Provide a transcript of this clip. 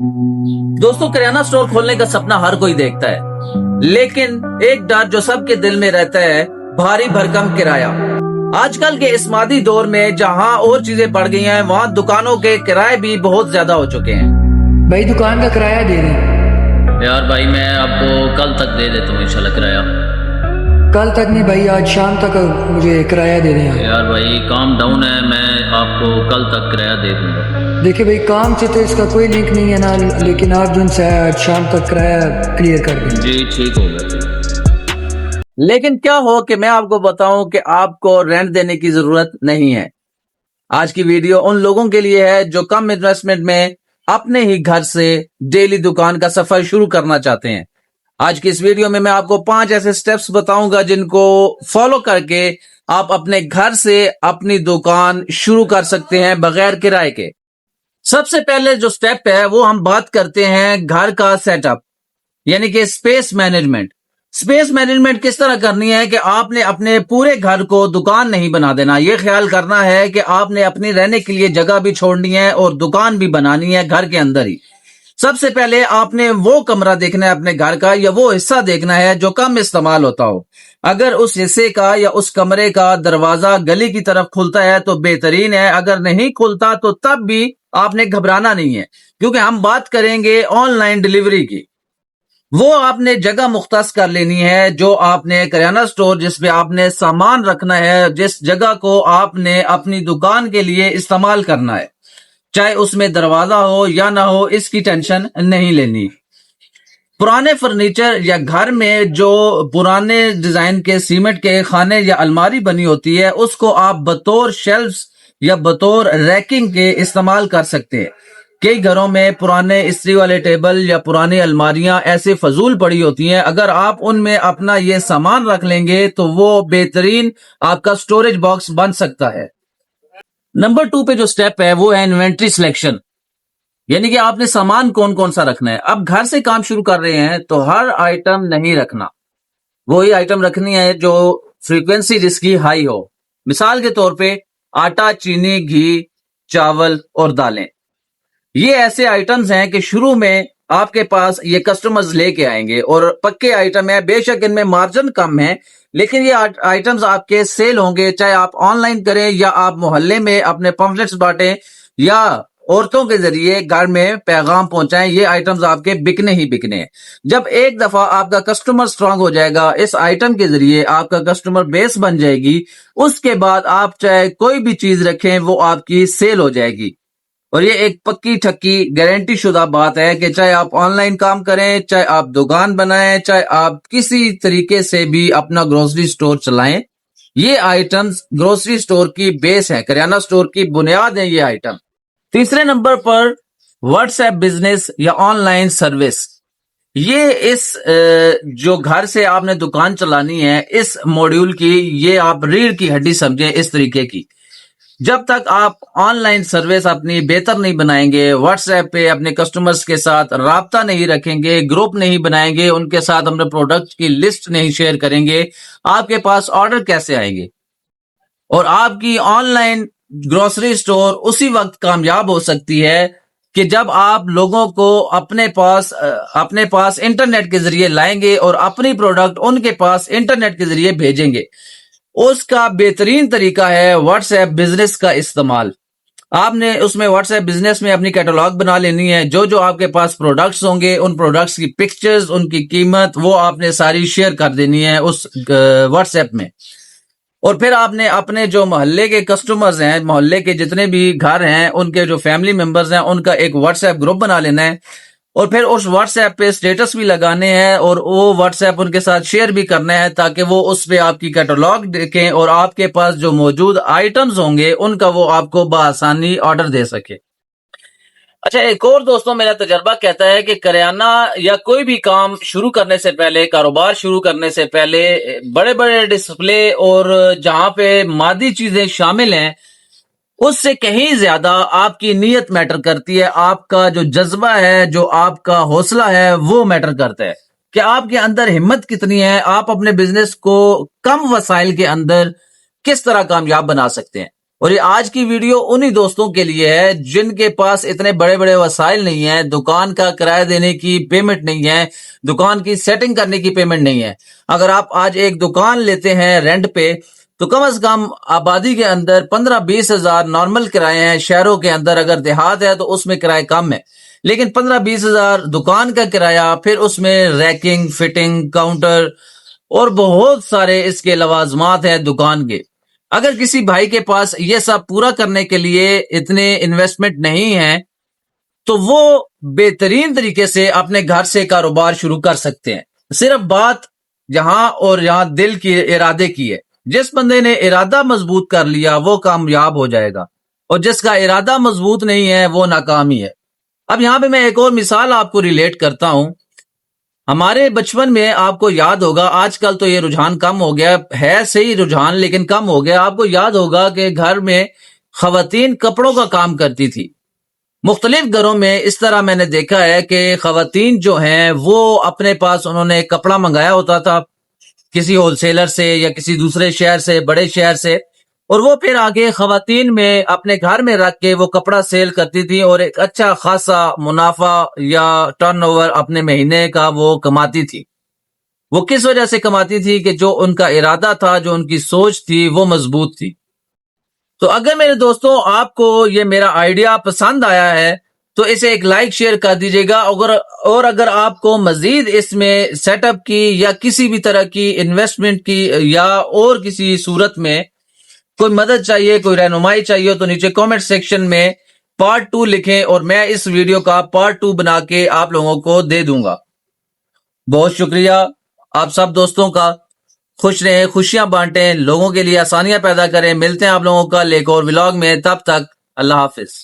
दोस्तों, किराना स्टोर खोलने का सपना हर कोई देखता है, लेकिन एक डर जो सबके दिल में रहता है, भारी भरकम किराया। आजकल के इस मादी दौर में जहां और चीजें बढ़ गई हैं, वहां दुकानों के किराए भी बहुत ज्यादा हो चुके हैं। भाई दुकान का किराया दे दें। यार भाई मैं आपको कल तक दे देता हूँ इंशाल्लाह किराया। कल तक नहीं भाई, आज शाम तक मुझे किराया दे दें आप। यार भाई काम डाउन है, मैं आपको कल तक किराया दे दूंगा। देखिए भाई, काम से तो इसका कोई लिंक नहीं है ना, लेकिन आप जो है आज शाम तक किराया क्लियर कर दें। जी ठीक हो गया। लेकिन क्या हो कि मैं आपको बताऊं कि आपको रेंट देने की जरूरत नहीं है। आज की वीडियो उन लोगों के लिए है जो कम इन्वेस्टमेंट में अपने ही घर से डेली दुकान का सफर शुरू करना चाहते हैं। आज की इस वीडियो में मैं आपको 5 ऐसे स्टेप्स बताऊंगा जिनको फॉलो करके आप अपने घर से अपनी दुकान शुरू कर सकते हैं बगैर किराए के। सबसे पहले जो स्टेप है वो हम बात करते हैं घर का सेटअप, यानी कि स्पेस मैनेजमेंट। स्पेस मैनेजमेंट किस तरह करनी है कि आपने अपने पूरे घर को दुकान नहीं बना देना। यह ख्याल करना है कि आपने अपनी रहने के लिए जगह भी छोड़नी है और दुकान भी बनानी है घर के अंदर ही। सबसे पहले आपने वो कमरा देखना है अपने घर का, या वो हिस्सा देखना है जो कम इस्तेमाल होता हो। अगर उस हिस्से का या उस कमरे का दरवाजा गली की तरफ खुलता है तो बेहतरीन है, अगर नहीं खुलता तो तब भी आपने घबराना नहीं है, क्योंकि हम बात करेंगे ऑनलाइन डिलीवरी की। वो आपने जगह मुख्तस कर लेनी है जो आपने किराना स्टोर जिसपे आपने सामान रखना है, जिस जगह को आपने अपनी दुकान के लिए इस्तेमाल करना है, चाहे उसमें दरवाजा हो या ना हो, इसकी टेंशन नहीं लेनी। पुराने फर्नीचर या घर में जो पुराने डिजाइन के सीमेंट के खाने या अलमारी बनी होती है, उसको आप बतौर शेल्फ्स या बतौर रैकिंग के इस्तेमाल कर सकते हैं। कई घरों में पुराने इस्त्री वाले टेबल या पुरानी अलमारियां ऐसे फजूल पड़ी होती हैं, अगर आप उनमें अपना ये सामान रख लेंगे तो वो बेहतरीन आपका स्टोरेज बॉक्स बन सकता है। नंबर 2 पे जो स्टेप है वो है इन्वेंट्री सिलेक्शन, यानी कि आपने सामान कौन कौन सा रखना है। अब घर से काम शुरू कर रहे हैं तो हर आइटम नहीं रखना, वही आइटम रखनी है जो फ्रीक्वेंसी जिसकी हाई हो। मिसाल के तौर पे आटा, चीनी, घी, चावल और दालें। ये ऐसे आइटम्स हैं कि शुरू में आपके पास ये कस्टमर्स लेके आएंगे और पक्के आइटम है, बेशक इनमें मार्जिन कम है, लेकिन ये आइटम्स आपके सेल होंगे, चाहे आप ऑनलाइन करें या आप मोहल्ले में अपने पम्फलेट्स बांटें या औरतों के जरिए घर में पैगाम पहुंचाएं। ये आइटम्स आपके बिकने ही बिकने हैं। जब एक दफा आपका कस्टमर स्ट्रांग हो जाएगा, इस आइटम के जरिए आपका कस्टमर बेस बन जाएगी, उसके बाद आप चाहे कोई भी चीज रखें वो आपकी सेल हो जाएगी। और ये एक पक्की ठक्की गारंटी शुदा बात है कि चाहे आप ऑनलाइन काम करें, चाहे आप दुकान बनाएं, चाहे आप किसी तरीके से भी अपना ग्रोसरी स्टोर चलाएं, ये आइटम्स ग्रोसरी स्टोर की बेस है, किराना स्टोर की बुनियाद है ये आइटम। तीसरे नंबर पर व्हाट्सएप बिजनेस या ऑनलाइन सर्विस। ये इस जो घर से आपने दुकान चलानी है, इस मॉड्यूल की ये आप रीढ़ की हड्डी समझें इस तरीके की। जब तक आप ऑनलाइन सर्विस अपनी बेहतर नहीं बनाएंगे, व्हाट्सएप पे अपने कस्टमर्स के साथ राब्ता नहीं रखेंगे, ग्रुप नहीं बनाएंगे, उनके साथ अपने प्रोडक्ट की लिस्ट नहीं शेयर करेंगे, आपके पास ऑर्डर कैसे आएंगे? और आपकी ऑनलाइन ग्रोसरी स्टोर उसी वक्त कामयाब हो सकती है कि जब आप लोगों को अपने पास इंटरनेट के जरिए लाएंगे और अपनी प्रोडक्ट उनके पास इंटरनेट के जरिए भेजेंगे। उसका बेहतरीन तरीका है व्हाट्सएप बिजनेस का इस्तेमाल। आपने उसमें व्हाट्सएप बिजनेस में अपनी कैटलॉग बना लेनी है, जो जो आपके पास प्रोडक्ट्स होंगे उन प्रोडक्ट्स की पिक्चर्स, उनकी कीमत, वो आपने सारी शेयर कर देनी है उस व्हाट्सएप में। और फिर आपने अपने जो मोहल्ले के कस्टमर्स हैं, मोहल्ले के जितने भी घर हैं, उनके जो फैमिली मेंबर्स हैं, उनका एक व्हाट्सएप ग्रुप बना लेना है और फिर उस व्हाट्सएप पे स्टेटस भी लगाने हैं और वो व्हाट्सएप उनके साथ शेयर भी करना है, ताकि वो उस पे आपकी कैटलॉग देखें और आपके पास जो मौजूद आइटम्स होंगे उनका वो आपको बआसानी ऑर्डर दे सके। अच्छा, एक और दोस्तों मेरा तजर्बा कहता है कि करियाना या कोई भी काम शुरू करने से पहले, कारोबार शुरू करने से पहले बड़े बड़े डिस्प्ले और जहां पे मादी चीजें शामिल हैं उससे कहीं ज्यादा आपकी नीयत मैटर करती है। आपका जो जज्बा है, जो आपका हौसला है, वो मैटर करता है कि आपके अंदर हिम्मत कितनी है, आप अपने बिजनेस को कम वसाइल के अंदर किस तरह कामयाब बना सकते हैं। اور یہ آج کی ویڈیو انہی دوستوں کے لیے ہے جن کے پاس اتنے بڑے بڑے وسائل نہیں ہیں، دکان کا کرایہ دینے کی پیمنٹ نہیں ہے، دکان کی سیٹنگ کرنے کی پیمنٹ نہیں ہے۔ اگر آپ آج ایک دکان لیتے ہیں رینٹ پہ تو کم از کم آبادی کے اندر 15-20 ہزار نارمل کرائے ہیں، شہروں کے اندر اگر دیہات ہے تو اس میں کرایہ کم ہے، لیکن 15-20 ہزار دکان کا کرایہ، پھر اس میں ریکنگ، فٹنگ، کاؤنٹر اور بہت سارے اس کے لوازمات ہیں دکان کے۔ اگر کسی بھائی کے پاس یہ سب پورا کرنے کے لیے اتنے انویسٹمنٹ نہیں ہے تو وہ بہترین طریقے سے اپنے گھر سے کاروبار شروع کر سکتے ہیں۔ صرف بات یہاں دل کی ارادے کی ہے۔ جس بندے نے ارادہ مضبوط کر لیا وہ کامیاب ہو جائے گا، اور جس کا ارادہ مضبوط نہیں ہے وہ ناکامی ہے۔ اب یہاں پہ میں ایک اور مثال آپ کو ریلیٹ کرتا ہوں۔ ہمارے بچپن میں آپ کو یاد ہوگا، آج کل تو یہ رجحان کم ہو گیا ہے، صحیح رجحان لیکن کم ہو گیا۔ آپ کو یاد ہوگا کہ گھر میں خواتین کپڑوں کا کام کرتی تھی۔ مختلف گھروں میں اس طرح میں نے دیکھا ہے کہ خواتین جو ہیں وہ اپنے پاس انہوں نے کپڑا منگایا ہوتا تھا کسی ہول سیلر سے یا کسی دوسرے شہر سے، بڑے شہر سے، اور وہ پھر آگے خواتین میں اپنے گھر میں رکھ کے وہ کپڑا سیل کرتی تھی اور ایک اچھا خاصا منافع یا ٹرن اوور اپنے مہینے کا وہ کماتی تھی۔ وہ کس وجہ سے کماتی تھی کہ جو ان کا ارادہ تھا، جو ان کی سوچ تھی وہ مضبوط تھی۔ تو اگر میرے دوستوں آپ کو یہ میرا آئیڈیا پسند آیا ہے تو اسے ایک لائک شیئر کر دیجیے گا، اور اگر آپ کو مزید اس میں سیٹ اپ کی یا کسی بھی طرح کی انویسٹمنٹ کی یا اور کسی صورت میں کوئی مدد چاہیے، کوئی رہنمائی چاہیے تو نیچے کامنٹ سیکشن میں پارٹ 2 لکھیں اور میں اس ویڈیو کا پارٹ 2 بنا کے آپ لوگوں کو دے دوں گا۔ بہت شکریہ آپ سب دوستوں کا۔ خوش رہیں، خوشیاں بانٹیں، لوگوں کے لیے آسانیاں پیدا کریں۔ ملتے ہیں آپ لوگوں کا ایک اور ولاگ میں، تب تک اللہ حافظ۔